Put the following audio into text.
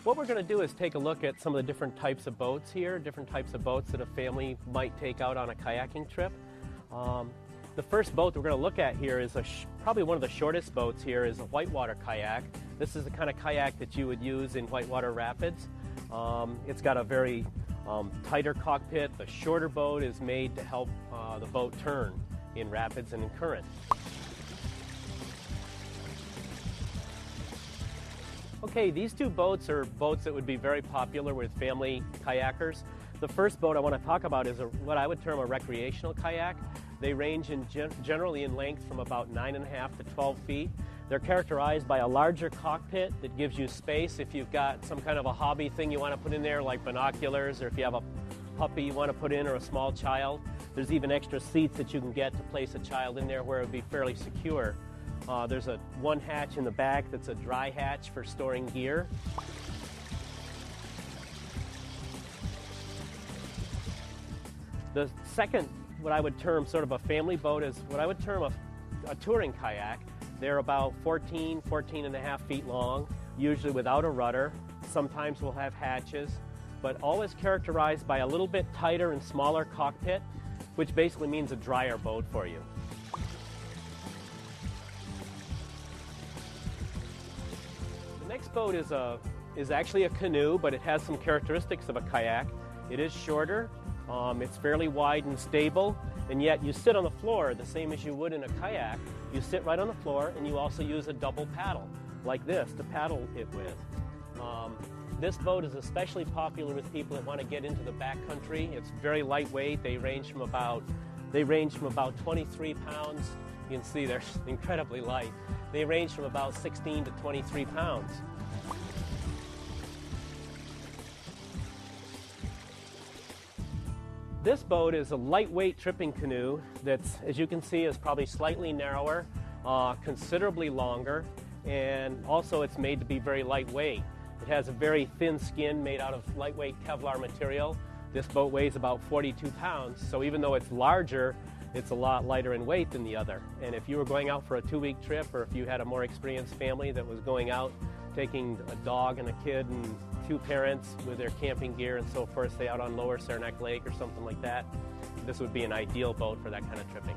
What we're going to do is take a look at some of the different types of boats here, different types of boats that a family might take out on a kayaking trip. The first boat that we're going to look at here is probably one of the shortest boats here is a whitewater kayak. This is the kind of kayak that you would use in whitewater rapids. It's got a very tighter cockpit. The shorter boat is made to help the boat turn in rapids and in current. Okay, these two boats are boats that would be very popular with family kayakers. The first boat I want to talk about is what I would term a recreational kayak. They range generally in length from about 9.5 to 12 feet. They're characterized by a larger cockpit that gives you space if you've got some kind of a hobby thing you want to put in there, like binoculars, or if you have a puppy you want to put in, or a small child. There's even extra seats that you can get to place a child in there where it would be fairly secure. There's one hatch in the back that's a dry hatch for storing gear. The second, what I would term sort of a family boat, is what I would term a touring kayak. They're about 14 and a half feet long, usually without a rudder. Sometimes we'll have hatches, but always characterized by a little bit tighter and smaller cockpit, which basically means a drier boat for you. The next boat is actually a canoe, but it has some characteristics of a kayak. It is shorter, it's fairly wide and stable, and yet you sit on the floor the same as you would in a kayak. You sit right on the floor, and you also use a double paddle, like this, to paddle it with. This boat is especially popular with people that want to get into the backcountry. It's very lightweight. They range from about 23 pounds. You can see they're incredibly light. They range from about 16 to 23 pounds. This boat is a lightweight tripping canoe that's, as you can see, is probably slightly narrower, considerably longer, and also it's made to be very lightweight. It has a very thin skin made out of lightweight Kevlar material. This boat weighs about 42 pounds, so even though it's larger, it's a lot lighter in weight than the other. And if you were going out for a 2-week trip, or if you had a more experienced family that was going out, taking a dog and a kid and 2 parents with their camping gear and so forth, say out on Lower Saranac Lake or something like that, this would be an ideal boat for that kind of tripping.